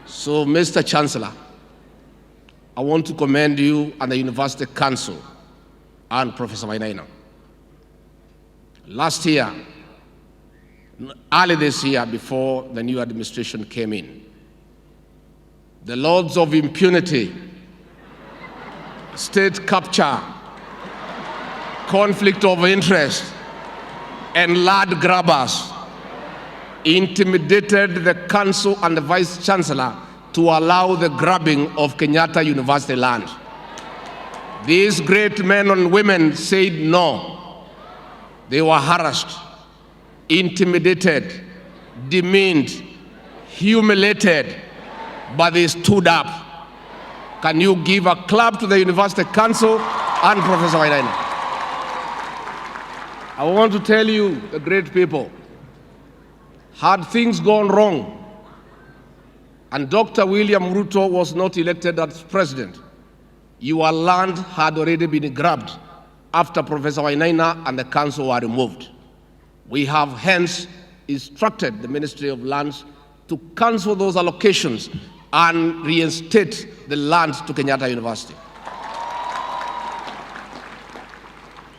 So, Mr. Chancellor, I want to commend you and the University Council and Professor Wainaina. Last year, early this year, before the new administration came in, the lords of impunity, state capture, conflict of interest, and land grabbers intimidated the council and the vice-chancellor to allow the grabbing of Kenyatta University land. These great men and women said no. They were harassed, intimidated, demeaned, humiliated, but they stood up. Can you give a clap to the University Council and Professor Wainaina? I want to tell you, the great people, had things gone wrong and Dr. William Ruto was not elected as president, your land had already been grabbed after Professor Wainaina and the council were removed. We have hence instructed the Ministry of Lands to cancel those allocations and reinstate the land to Kenyatta University.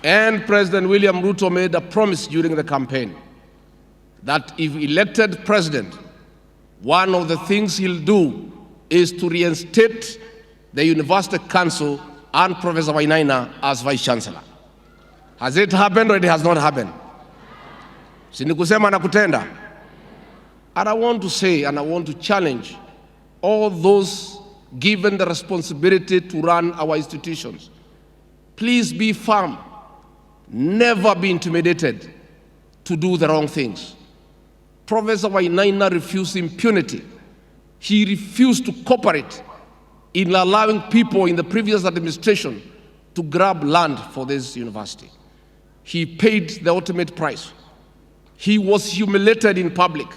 And President William Ruto made a promise during the campaign that if elected president, one of the things he'll do is to reinstate the University Council and Professor Wainaina as Vice-Chancellor. Has it happened or it has not happened? Sinikusema na kutenda. And I want to say, and I want to challenge all those given the responsibility to run our institutions. Please be firm. Never be intimidated to do the wrong things. Professor Wainaina refused impunity. He refused to cooperate in allowing people in the previous administration to grab land for this university. He paid the ultimate price. He was humiliated in public.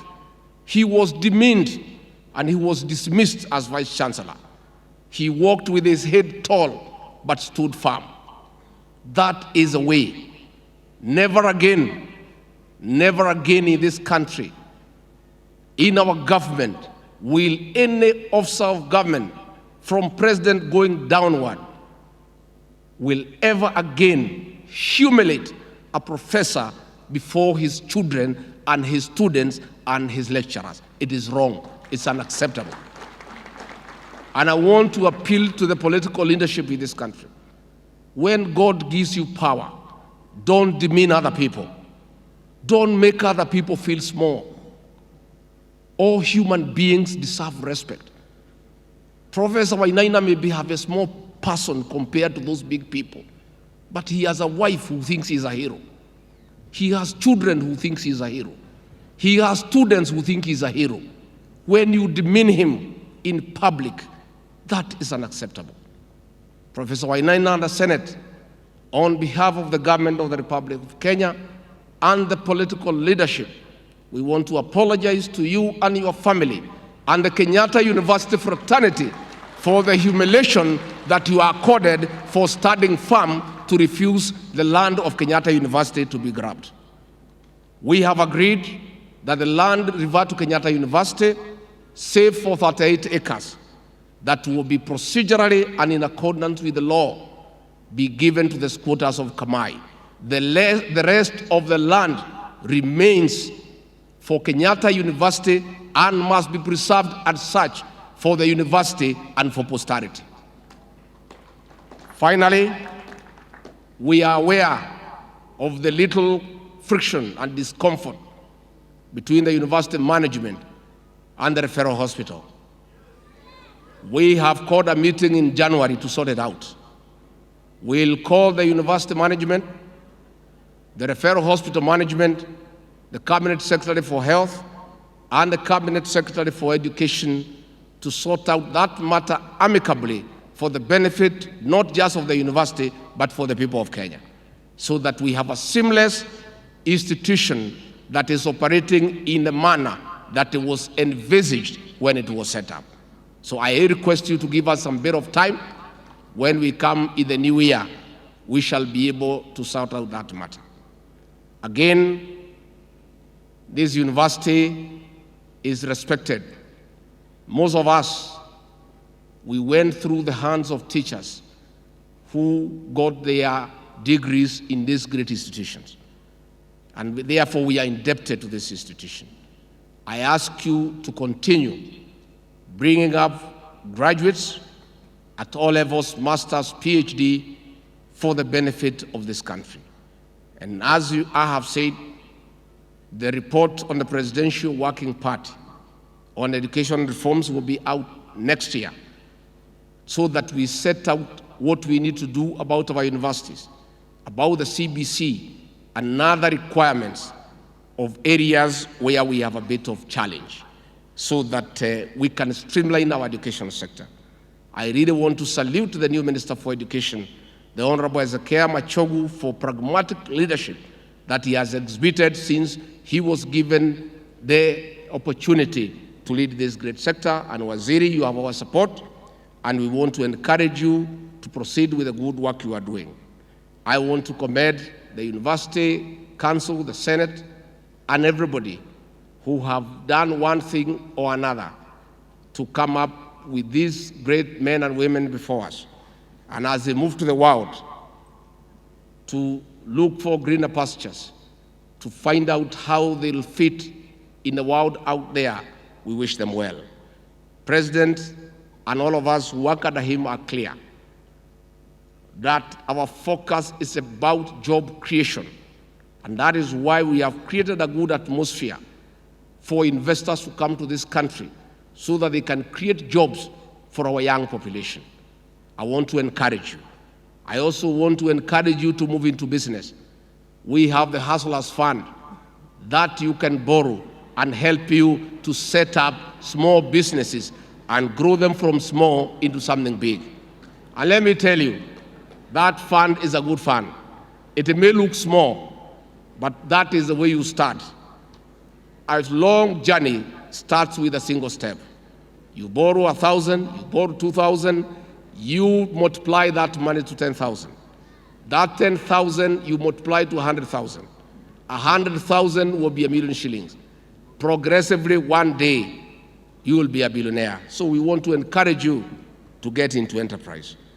He was demeaned and he was dismissed as Vice-Chancellor. He walked with his head tall but stood firm. That is a way. Never again in this country, in our government, will any officer of government, from president going downward, will ever again humiliate a professor before his children and his students and his lecturers. It is wrong. It's unacceptable. And I want to appeal to the political leadership in this country. When God gives you power, don't demean other people. Don't make other people feel small. All human beings deserve respect. Professor Wainaina may have a small person compared to those big people, but he has a wife who thinks he's a hero. He has children who think he's a hero. He has students who think he's a hero. When you demean him in public, that is unacceptable. Professor Wainaina and the Senate, on behalf of the government of the Republic of Kenya and the political leadership, we want to apologize to you and your family and the Kenyatta University fraternity for the humiliation that you are accorded for standing firm to refuse the land of Kenyatta University to be grabbed. We have agreed that the land revert to Kenyatta University, save for 38 acres, that will be procedurally and in accordance with the law, be given to the squatters of Kamai. The rest of the land remains for Kenyatta University and must be preserved as such for the university and for posterity. Finally, we are aware of the little friction and discomfort between the university management and the referral hospital. We have called a meeting in January to sort it out. We'll call the university management, the referral hospital management, the Cabinet Secretary for Health, and the Cabinet Secretary for Education to sort out that matter amicably for the benefit not just of the university, but for the people of Kenya, so that we have a seamless institution that is operating in the manner that it was envisaged when it was set up. So I request you to give us some bit of time. When we come in the new year, we shall be able to sort out that matter. Again, this university is respected Most of us, we went through the hands of teachers who got their degrees in these great institutions. And therefore, we are indebted to this institution. I ask you to continue bringing up graduates at all levels, master's, PhD, for the benefit of this country. And as I have said, the report on the Presidential Working Party on education reforms will be out next year, so that we set out what we need to do about our universities, about the CBC, and other requirements of areas where we have a bit of challenge, so that we can streamline our education sector. I really want to salute the new Minister for Education, the Honorable Ezekiel Machogu, for pragmatic leadership that he has exhibited since he was given the opportunity to lead this great sector. And Waziri, you have our support, and we want to encourage you to proceed with the good work you are doing. I want to commend the University Council, the Senate, and everybody who have done one thing or another to come up with these great men and women before us. And as they move to the world to look for greener pastures, to find out how they'll fit in the world out there, we wish them well. President and all of us who work under him are clear that our focus is about job creation. And that is why we have created a good atmosphere for investors to come to this country so that they can create jobs for our young population. I want to encourage you. I also want to encourage you to move into business. We have the Hustlers Fund that you can borrow and help you to set up small businesses and grow them from small into something big. And let me tell you, that fund is a good fund. It may look small, but that is the way you start. A long journey starts with a single step. You borrow 1,000, you borrow 2,000, you multiply that money to 10,000. That 10,000 you multiply to 100,000. 100,000 will be 1,000,000 shillings. Progressively, one day, you will be a billionaire. So we want to encourage you to get into enterprise.